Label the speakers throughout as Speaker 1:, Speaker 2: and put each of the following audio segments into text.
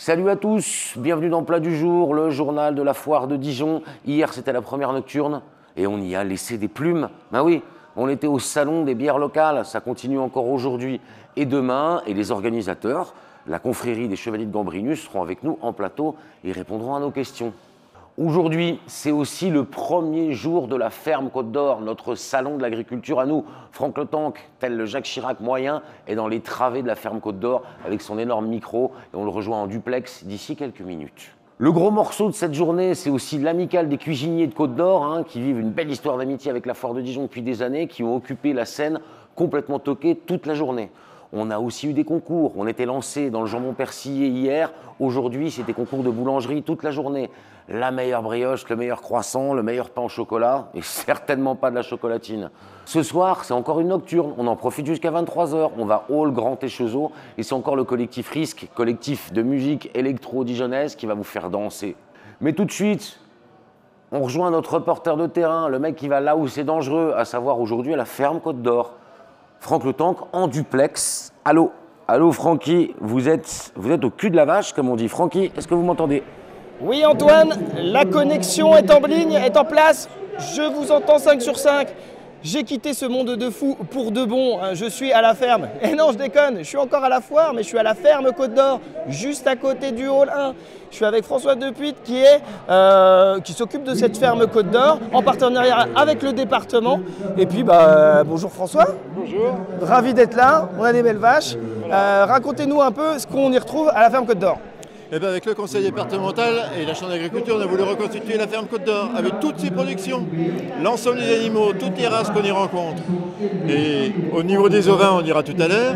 Speaker 1: Salut à tous, bienvenue dans Plat du jour, le journal de la foire de Dijon. Hier, c'était la première nocturne et on y a laissé des plumes. Ben oui, on était au salon des bières locales, ça continue encore aujourd'hui et demain. Et les organisateurs, la confrérie des Chevaliers de Gambrinus, seront avec nous en plateau et répondront à nos questions. Aujourd'hui, c'est aussi le premier jour de la ferme Côte d'Or, notre salon de l'agriculture à nous. Franck Le Tank, tel le Jacques Chirac moyen, est dans les travées de la ferme Côte d'Or avec son énorme micro et on le rejoint en duplex d'ici quelques minutes. Le gros morceau de cette journée, c'est aussi l'amicale des cuisiniers de Côte d'Or, qui vivent une belle histoire d'amitié avec la foire de Dijon depuis des années, qui ont occupé la scène complètement toquée toute la journée. On a aussi eu des concours. On était lancé dans le jambon persillé hier. Aujourd'hui, c'était concours de boulangerie toute la journée. La meilleure brioche, le meilleur croissant, le meilleur pain au chocolat et certainement pas de la chocolatine. Ce soir, c'est encore une nocturne. On en profite jusqu'à 23 h. On va au Grand Échezeau et c'est encore le collectif Risque, collectif de musique électro-dijonnaise qui va vous faire danser. Mais tout de suite, on rejoint notre reporter de terrain, le mec qui va là où c'est dangereux, à savoir aujourd'hui à la ferme Côte d'Or. Franck Le Tank en duplex. Allô, allô Francky, vous êtes au cul de la vache comme on dit. Francky, est-ce que vous m'entendez?
Speaker 2: Oui Antoine, la connexion est en ligne, est en place. Je vous entends 5 sur 5. J'ai quitté ce monde de fou pour de bon. Je suis à la ferme. Et non, je déconne, je suis encore à la foire, mais je suis à la ferme Côte d'Or, juste à côté du hall 1. Je suis avec François Depuit qui s'occupe de cette ferme Côte d'Or en partenariat avec le département. Et puis, bonjour François.
Speaker 3: Bonjour.
Speaker 2: Ravi d'être là, on a des belles vaches. Racontez-nous un peu ce qu'on y retrouve à la ferme Côte d'Or.
Speaker 3: Eh bien, avec le conseil départemental et la chambre d'agriculture, on a voulu reconstituer la ferme Côte d'Or avec toutes ses productions, l'ensemble des animaux, toutes les races qu'on y rencontre. Et au niveau des ovins, on dira tout à l'heure,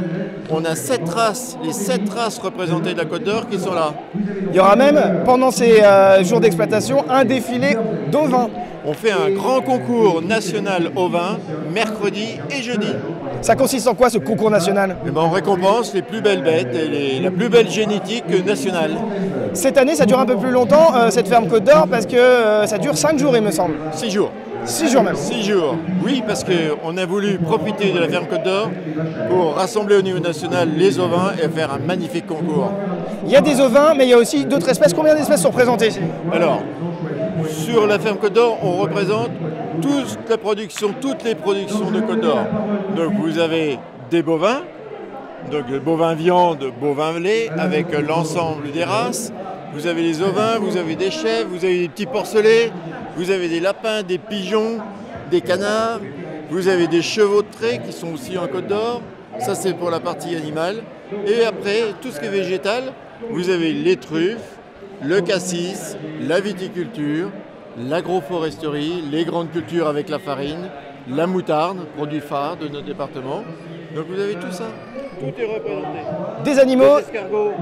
Speaker 3: on a 7 races, les 7 races représentées de la Côte d'Or qui sont là.
Speaker 2: Il y aura même, pendant ces jours d'exploitation, un défilé d'ovins.
Speaker 3: On fait un grand concours national ovins, mercredi et jeudi.
Speaker 2: Ça consiste en quoi ce concours national?
Speaker 3: Eh ben, on récompense les plus belles bêtes et la plus belle génétique nationale.
Speaker 2: Cette année, ça dure un peu plus longtemps, cette ferme Côte d'Or, parce que ça dure 5 jours, il me semble.
Speaker 3: 6 jours.
Speaker 2: 6 jours même.
Speaker 3: 6 jours, oui, parce qu'on a voulu profiter de la ferme Côte d'Or pour rassembler au niveau national les ovins et faire un magnifique concours.
Speaker 2: Il y a des ovins, mais il y a aussi d'autres espèces. Combien d'espèces sont représentées?
Speaker 3: Alors, sur la ferme Côte d'Or, on représente toute la production, toutes les productions de Côte d'Or. Donc vous avez des bovins, donc bovin viande, bovin lait, avec l'ensemble des races. Vous avez les ovins, vous avez des chèvres, vous avez des petits porcelets, vous avez des lapins, des pigeons, des canards, vous avez des chevaux de trait qui sont aussi en Côte d'Or. Ça, c'est pour la partie animale. Et après, tout ce qui est végétal, vous avez les truffes, le cassis, la viticulture, l'agroforesterie, les grandes cultures avec la farine, la moutarde, produit phare de notre département. Donc vous avez tout ça, tout est représenté.
Speaker 2: Des animaux,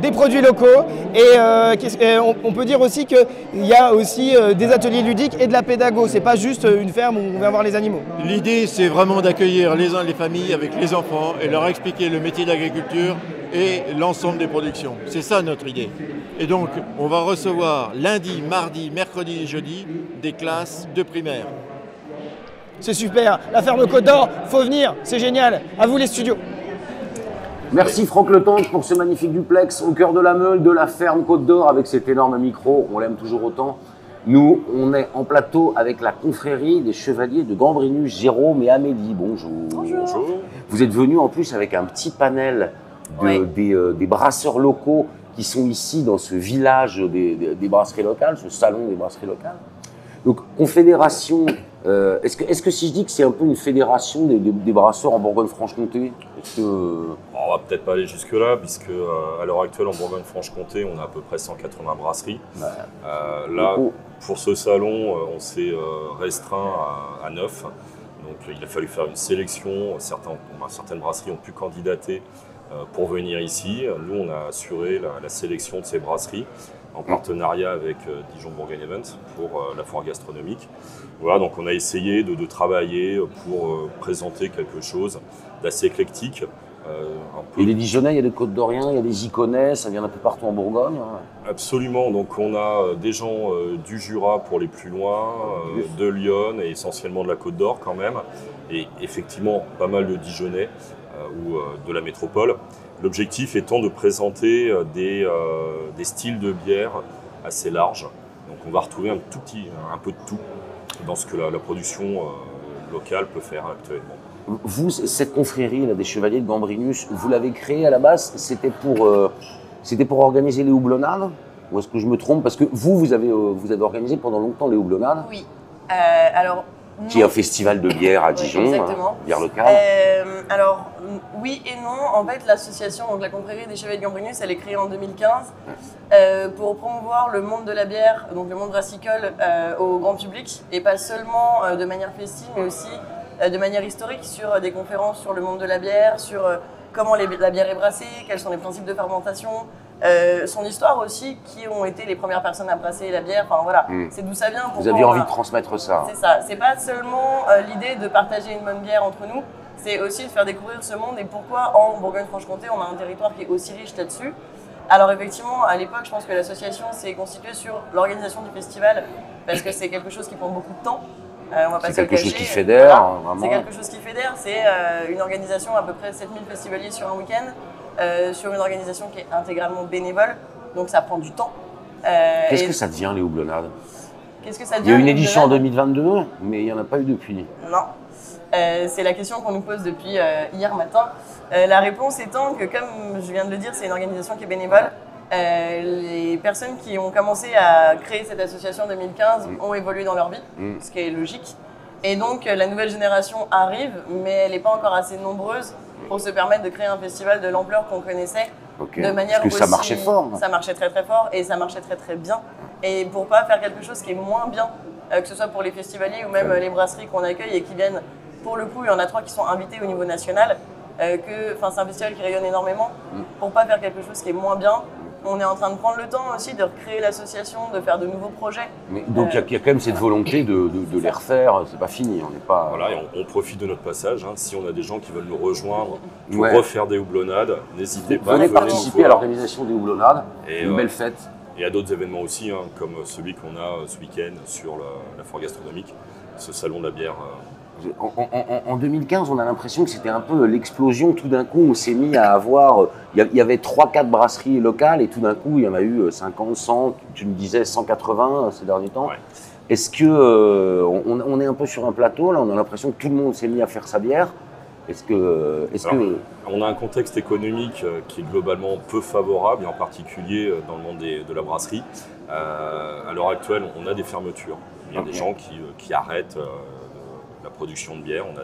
Speaker 2: des produits locaux et on peut dire aussi qu'il y a aussi des ateliers ludiques et de la pédago. C'est pas juste une ferme où on va voir les animaux.
Speaker 3: L'idée, c'est vraiment d'accueillir les familles avec les enfants et leur expliquer le métier de l'agriculture et l'ensemble des productions. C'est ça notre idée. Et donc, on va recevoir lundi, mardi, mercredi et jeudi des classes de primaire.
Speaker 2: C'est super. La ferme Côte d'Or, faut venir, c'est génial. À vous les studios.
Speaker 1: Merci Franck Le Tank pour ce magnifique duplex au cœur de la Meule, de la ferme Côte d'Or avec cet énorme micro. On l'aime toujours autant. Nous, on est en plateau avec la confrérie des Chevaliers de Gambrinus, Jérôme et Amélie. Bonjour.
Speaker 4: Bonjour.
Speaker 1: Vous êtes venus en plus avec un petit panel des brasseurs locaux qui sont ici dans ce village des brasseries locales, ce salon des brasseries locales. Donc, confédération, est-ce que si je dis que c'est un peu une fédération des brasseurs en Bourgogne-Franche-Comté,
Speaker 4: On va peut-être pas aller jusque-là, puisque à l'heure actuelle en Bourgogne-Franche-Comté, on a à peu près 180 brasseries. Là, pour ce salon, on s'est restreint à 9. Donc, il a fallu faire une sélection. Certaines brasseries ont pu candidater pour venir ici. Nous, on a assuré la sélection de ces brasseries en partenariat avec Dijon Bourgogne Event pour la foire gastronomique. Voilà, donc on a essayé de travailler pour présenter quelque chose d'assez éclectique.
Speaker 1: Et les Dijonnais, il y a des Côtes-d'Oriens, il y a des Iconais, ça vient d'un peu partout en Bourgogne.
Speaker 4: Absolument, donc on a des gens du Jura pour les plus loin, de Lyon et essentiellement de la Côte d'Or quand même. Et effectivement, pas mal de Dijonnais. ou de la métropole. L'objectif étant de présenter des styles de bière assez larges. Donc on va retrouver un peu de tout dans ce que la production locale peut faire actuellement.
Speaker 1: Vous, cette confrérie là, des Chevaliers de Gambrinus, vous l'avez créée à la base, c'était pour organiser les houblonnades? Ou est-ce que je me trompe? Parce que vous avez organisé pendant longtemps les houblonnades.
Speaker 5: Oui. Alors,
Speaker 1: Qui est un festival de bière à Dijon,
Speaker 5: exactement.
Speaker 1: Bière locale.
Speaker 5: Alors, oui et non. En fait, l'association, donc la confrérie des Chevaliers de Gambrinus, elle est créée en 2015 pour promouvoir le monde de la bière, donc le monde brassicole, au grand public, et pas seulement de manière festive, mais aussi de manière historique sur des conférences sur le monde de la bière, sur comment la bière est brassée, quels sont les principes de fermentation, son histoire aussi, qui ont été les premières personnes à brasser la bière. Enfin voilà, c'est d'où ça vient.
Speaker 1: Vous aviez envie de transmettre ça.
Speaker 5: C'est ça. C'est pas seulement l'idée de partager une bonne bière entre nous, c'est aussi de faire découvrir ce monde et pourquoi en Bourgogne-Franche-Comté on a un territoire qui est aussi riche là-dessus. Alors effectivement, à l'époque, je pense que l'association s'est constituée sur l'organisation du festival parce que c'est quelque chose qui prend beaucoup de temps.
Speaker 1: C'est quelque chose qui fédère,
Speaker 5: voilà.
Speaker 1: vraiment.
Speaker 5: C'est quelque chose qui fédère. C'est une organisation à peu près 7000 festivaliers sur un week-end, sur une organisation qui est intégralement bénévole, donc ça prend du temps.
Speaker 1: Qu'est-ce que ça devient les houblonnades?
Speaker 5: Qu'est-ce que ça
Speaker 1: Il
Speaker 5: devient?
Speaker 1: y a eu une édition en 2022, mais il n'y en a pas eu depuis.
Speaker 5: Non. C'est la question qu'on nous pose depuis hier matin. La réponse étant que, comme je viens de le dire, c'est une organisation qui est bénévole. Les personnes qui ont commencé à créer cette association en 2015 ont évolué dans leur vie, ce qui est logique. Et donc la nouvelle génération arrive, mais elle n'est pas encore assez nombreuse pour se permettre de créer un festival de l'ampleur qu'on connaissait. De manière
Speaker 1: parce que ça marchait fort.
Speaker 5: Ça marchait très très fort et ça marchait très très bien. Et pour pas faire quelque chose qui est moins bien, que ce soit pour les festivaliers ou même les brasseries qu'on accueille et qui viennent, pour le coup, il y en a 3 qui sont invités au niveau national, c'est un festival qui rayonne énormément. Pour pas faire quelque chose qui est moins bien, on est en train de prendre le temps aussi de recréer l'association, de faire de nouveaux projets.
Speaker 1: Mais donc il y a quand même cette volonté de les refaire, c'est pas fini, on n'est pas...
Speaker 4: Voilà, et on profite de notre passage, hein. Si on a des gens qui veulent nous rejoindre pour refaire des houblonnades, n'hésitez pas.
Speaker 1: Venez participer à l'organisation des houblonnades,
Speaker 4: et
Speaker 1: une belle fête.
Speaker 4: Et à d'autres événements aussi, hein, comme celui qu'on a ce week-end sur la foire gastronomique, ce salon de la bière.
Speaker 1: En 2015, on a l'impression que c'était un peu l'explosion. Tout d'un coup, on s'est mis à avoir... Il y avait 3-4 brasseries locales et tout d'un coup, il y en a eu 50, 100, tu me disais 180 ces derniers temps. Ouais. Est-ce que on est un peu sur un plateau, là, on a l'impression que tout le monde s'est mis à faire sa bière?
Speaker 4: On a un contexte économique qui est globalement peu favorable, et en particulier dans le monde de la brasserie. À l'heure actuelle, on a des fermetures. Il y a des gens qui arrêtent la production de bière. On a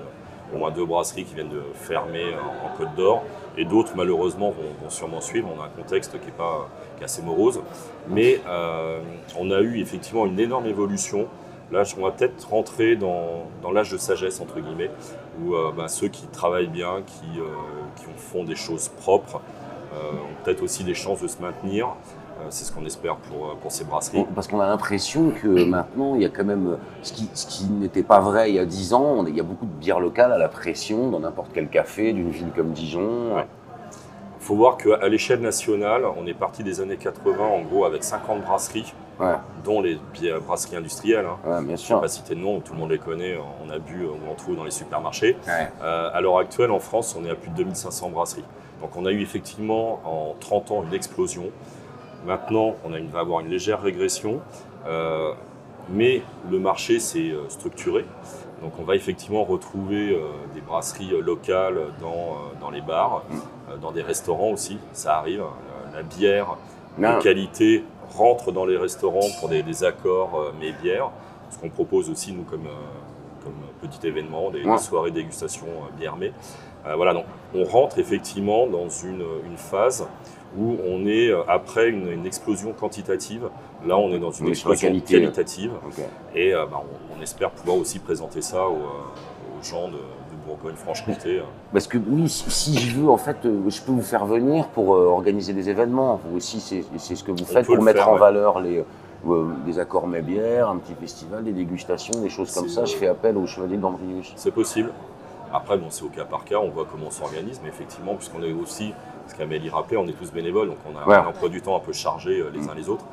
Speaker 4: au moins 2 brasseries qui viennent de fermer en Côte d'Or, et d'autres malheureusement vont sûrement suivre. On a un contexte qui est assez morose, mais on a eu effectivement une énorme évolution. Là, on va peut-être rentrer dans l'âge de sagesse, entre guillemets, où ceux qui travaillent bien, qui font des choses propres, ont peut-être aussi des chances de se maintenir. C'est ce qu'on espère pour ces brasseries.
Speaker 1: Parce qu'on a l'impression que maintenant, il y a quand même, ce qui n'était pas vrai il y a 10 ans, il y a beaucoup de bières locales à la pression dans n'importe quel café d'une ville comme Dijon.
Speaker 4: Ouais. Il faut voir qu'à l'échelle nationale, on est parti des années 80, en gros, avec 50 brasseries, dont les brasseries industrielles.
Speaker 1: Hein. Bien sûr.
Speaker 4: Je ne vais pas citer de nom, tout le monde les connaît, on a bu ou on trouve dans les supermarchés. À l'heure actuelle, en France, on est à plus de 2500 brasseries. Donc on a eu effectivement, en 30 ans, une explosion. Maintenant, on va avoir une légère régression, mais le marché s'est structuré. Donc on va effectivement retrouver des brasseries locales dans les bars, dans des restaurants aussi, ça arrive. La bière de qualité rentre dans les restaurants pour des accords mets bières. Ce qu'on propose aussi, nous, comme petit événement, des soirées dégustation bière mets. Voilà, donc on rentre effectivement dans une phase où on est après une explosion quantitative. Là, on est dans une explosion qualitative. Et on espère pouvoir aussi présenter ça aux gens de Bourgogne-Franche-Comté.
Speaker 1: Parce que oui, si je veux, en fait, je peux vous faire venir pour organiser des événements. Vous aussi, c'est ce que vous faites pour mettre en valeur des accords mets bières, un petit festival, des dégustations, des choses comme ça. Je fais appel aux Chevaliers de Gambrinus.
Speaker 4: C'est possible. Après, c'est au cas par cas, on voit comment on s'organise, mais effectivement, puisqu'on est aussi, ce qu'Amélie rappelait, on est tous bénévoles, donc on a un emploi du temps un peu chargé les uns les autres.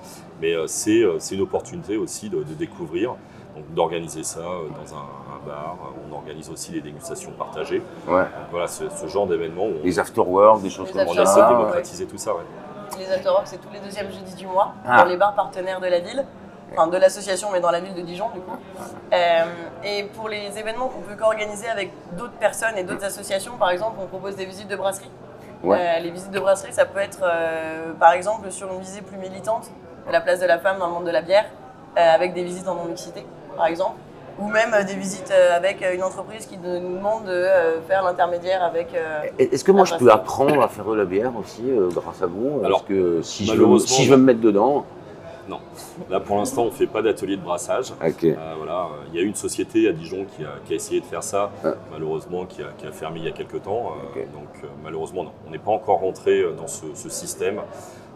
Speaker 4: Mais c'est une opportunité aussi de découvrir. Donc d'organiser ça dans un bar, on organise aussi des dégustations partagées.
Speaker 1: Ouais.
Speaker 4: Donc voilà, ce genre d'événement.
Speaker 1: Les after-work, des choses comme
Speaker 4: On
Speaker 1: ça.
Speaker 4: essaie de démocratiser tout ça. Ouais.
Speaker 5: Les after-work, c'est tous les deuxièmes jeudis du mois,
Speaker 1: Ah.
Speaker 5: dans les bars partenaires de la ville. Enfin, de l'association, mais dans la ville de Dijon, du coup. Et pour les événements qu'on peut qu'organiser avec d'autres personnes et d'autres associations, par exemple, on propose des visites de brasserie.
Speaker 1: Ouais.
Speaker 5: Les visites de brasserie, ça peut être, par exemple, sur une visée plus militante, de la place de la femme dans le monde de la bière, avec des visites en non-mixité, par exemple. Ou même des visites avec une entreprise qui nous demande de faire l'intermédiaire avec...
Speaker 1: Est-ce que moi je peux apprendre à faire de la bière aussi grâce à vous?
Speaker 4: Alors,
Speaker 1: parce que si je
Speaker 4: malheureusement,
Speaker 1: veux me mettre dedans...
Speaker 4: Non. Là, pour l'instant, on ne fait pas d'atelier de brassage.
Speaker 1: Ok.
Speaker 4: Voilà. Il y a une société à Dijon qui a essayé de faire ça, malheureusement, qui a fermé il y a quelques temps.
Speaker 1: Ok.
Speaker 4: Donc, malheureusement, non. On n'est pas encore rentré dans ce système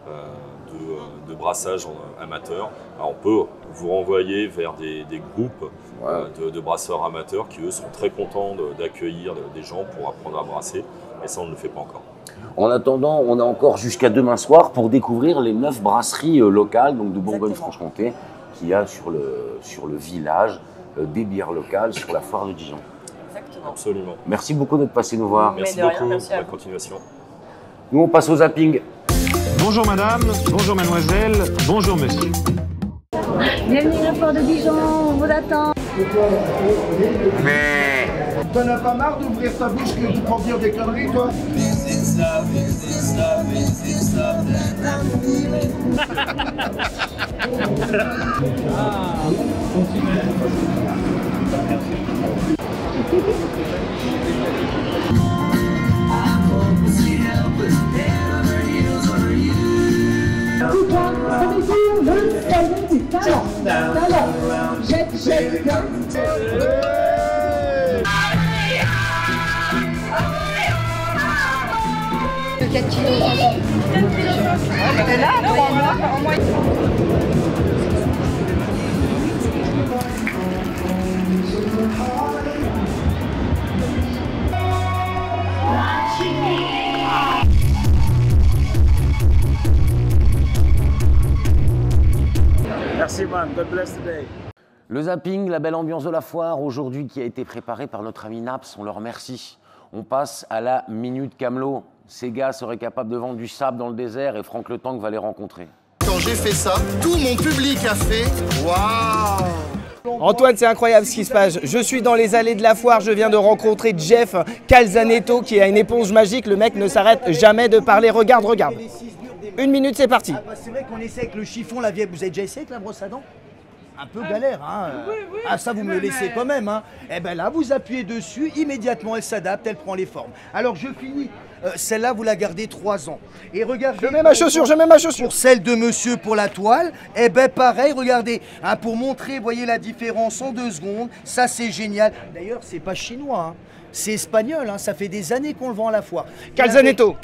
Speaker 4: de brassage amateur. Alors, on peut vous renvoyer vers des groupes de brasseurs amateurs qui, eux, sont très contents d'accueillir des gens pour apprendre à brasser. Mais ça, on ne le fait pas encore.
Speaker 1: En attendant, on a encore jusqu'à demain soir pour découvrir les 9 brasseries locales donc de Bourgogne-Franche-Comté qu'il y a sur le village des bières locales sur la foire de Dijon.
Speaker 5: Exactement.
Speaker 4: Absolument.
Speaker 1: Merci beaucoup d'être passé nous voir.
Speaker 5: Mais
Speaker 4: Merci
Speaker 5: de rien,
Speaker 4: beaucoup.
Speaker 5: merci à
Speaker 4: Bonne
Speaker 5: vous.
Speaker 4: continuation.
Speaker 1: Nous, on passe au zapping.
Speaker 6: Bonjour madame, bonjour mademoiselle, bonjour monsieur.
Speaker 7: Bienvenue à la foire de Dijon, on vous attend.
Speaker 8: T'en as pas marre d'ouvrir ta bouche pour dire des conneries, toi?
Speaker 7: Le sel du talent. Jette.
Speaker 8: Merci, man. God bless today.
Speaker 1: Le zapping, la belle ambiance de la foire, aujourd'hui qui a été préparée par notre ami Naps, on le remercie. On passe à la Minute Camelot. Ces gars seraient capables de vendre du sable dans le désert et Franck Le Tank va les rencontrer.
Speaker 9: Quand j'ai fait ça, tout mon public a fait waouh.
Speaker 2: Antoine, c'est incroyable ce qui se passe. Je suis dans les allées de la foire, je viens de rencontrer Jeff Calzanetto qui a une éponge magique. Le mec ne s'arrête jamais de parler. Regarde. 1 minute, c'est parti.
Speaker 10: Ah bah c'est vrai qu'on essaie avec le chiffon, la vieille. Vous avez déjà essayé avec la brosse à dents? Un peu galère, hein. Ah ça vous me le laissez quand même, hein. Eh ben là, vous appuyez dessus, immédiatement elle s'adapte, elle prend les formes. Alors je finis. Celle-là, vous la gardez 3 ans. Et regardez.
Speaker 2: Je mets ma chaussure.
Speaker 10: Pour celle de monsieur pour la toile, eh ben pareil, regardez. Hein, pour montrer, voyez la différence en 2 secondes. Ça c'est génial. D'ailleurs, c'est pas chinois, hein. C'est espagnol, hein, ça fait des années qu'on le vend à la foire.
Speaker 2: Calzanetto.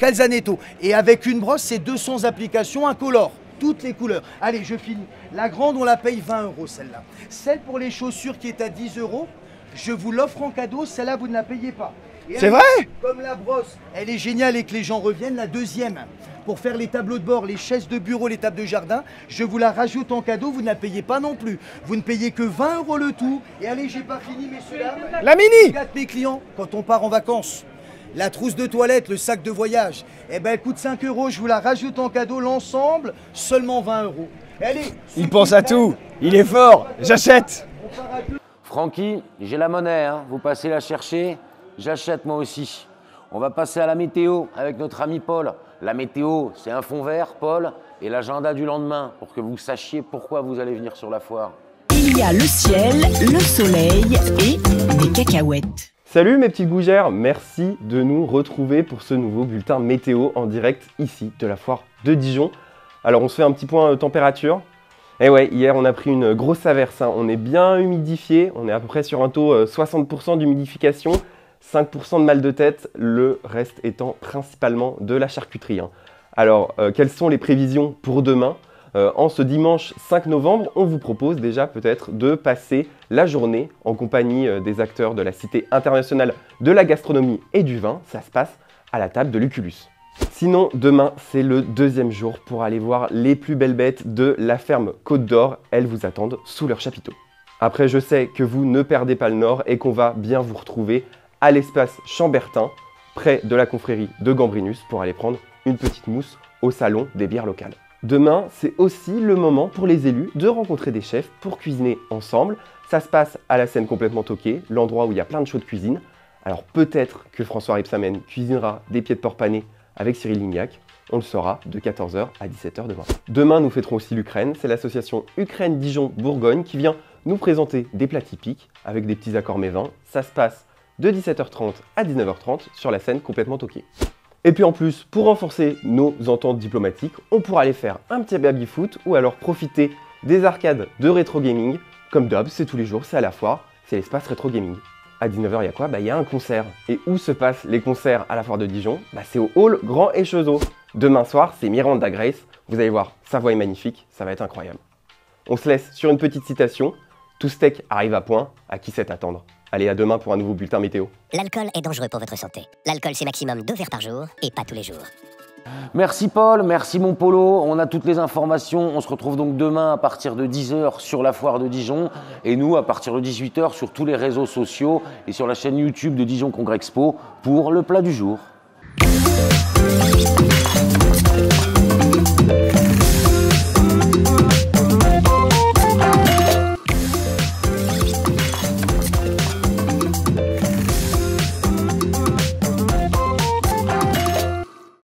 Speaker 10: Et avec une brosse, c'est 200 applications incolores. Toutes les couleurs. Allez, je finis. La grande, on la paye 20 € celle-là. Celle pour les chaussures qui est à 10 €, je vous l'offre en cadeau. Celle-là, vous ne la payez pas. Et
Speaker 2: C'est
Speaker 10: elle,
Speaker 2: vrai?
Speaker 10: Comme la brosse, elle est géniale et que les gens reviennent, la deuxième, pour faire les tableaux de bord, les chaises de bureau, les tables de jardin, je vous la rajoute en cadeau, vous ne la payez pas non plus. Vous ne payez que 20 € le tout. Et allez, j'ai pas fini, messieurs, dames.
Speaker 2: La mini.
Speaker 10: Je gâte mes clients quand on part en vacances. La trousse de toilette, le sac de voyage, eh ben elle coûte 5 €, je vous la rajoute en cadeau, l'ensemble, seulement 20 €. Et allez,
Speaker 2: Il pense à tout. Il est fort. J'achète.
Speaker 1: Francky, j'ai la monnaie, hein. Vous passez la chercher, j'achète moi aussi. On va passer à la météo avec notre ami Paul. La météo, c'est un fond vert, Paul, et l'agenda du lendemain, pour que vous sachiez pourquoi vous allez venir sur la foire.
Speaker 11: Il y a le ciel, le soleil et des cacahuètes.
Speaker 12: Salut mes petites gougères, merci de nous retrouver pour ce nouveau bulletin météo en direct ici de la foire de Dijon. Alors on se fait un petit point température. Et ouais, hier on a pris une grosse averse, hein. On est bien humidifié, on est à peu près sur un taux 60% d'humidification, 5% de mal de tête, le reste étant principalement de la charcuterie, hein. Alors quelles sont les prévisions pour demain ? En ce dimanche 5 novembre, on vous propose déjà peut-être de passer la journée en compagnie des acteurs de la Cité internationale de la gastronomie et du vin. Ça se passe à la table de Lucullus. Sinon, demain, c'est le 2e jour pour aller voir les plus belles bêtes de la ferme Côte d'Or. Elles vous attendent sous leur chapiteau. Après, je sais que vous ne perdez pas le nord et qu'on va bien vous retrouver à l'espace Chambertin, près de la confrérie de Gambrinus, pour aller prendre une petite mousse au salon des bières locales. Demain, c'est aussi le moment pour les élus de rencontrer des chefs pour cuisiner ensemble. Ça se passe à la scène complètement toquée, l'endroit où il y a plein de shows de cuisine. Alors peut-être que François Rebsamen cuisinera des pieds de porc panés avec Cyril Lignac. On le saura de 14h à 17h demain. Demain, nous fêterons aussi l'Ukraine. C'est l'association Ukraine-Dijon-Bourgogne qui vient nous présenter des plats typiques avec des petits accords mévins. Ça se passe de 17h30 à 19h30 sur la scène complètement toquée. Et puis en plus, pour renforcer nos ententes diplomatiques, on pourra aller faire un petit baby-foot ou alors profiter des arcades de rétro gaming. Comme d'hab, c'est tous les jours, c'est à la foire, c'est l'espace rétro gaming. À 19h, il y a quoi? Il y a un concert. Et où se passent les concerts à la foire de Dijon? C'est au hall Grand Échezeau. Demain soir, c'est Miranda Grace. Vous allez voir, sa voix est magnifique, ça va être incroyable. On se laisse sur une petite citation. Tout steak arrive à point, à qui sait attendre? Allez, à demain pour un nouveau bulletin météo.
Speaker 13: L'alcool est dangereux pour votre santé. L'alcool, c'est maximum 2 verres par jour et pas tous les jours.
Speaker 1: Merci Paul, merci mon Polo, on a toutes les informations, on se retrouve donc demain à partir de 10h sur la foire de Dijon et nous à partir de 18h sur tous les réseaux sociaux et sur la chaîne YouTube de Dijon Congrès Expo pour le plat du jour.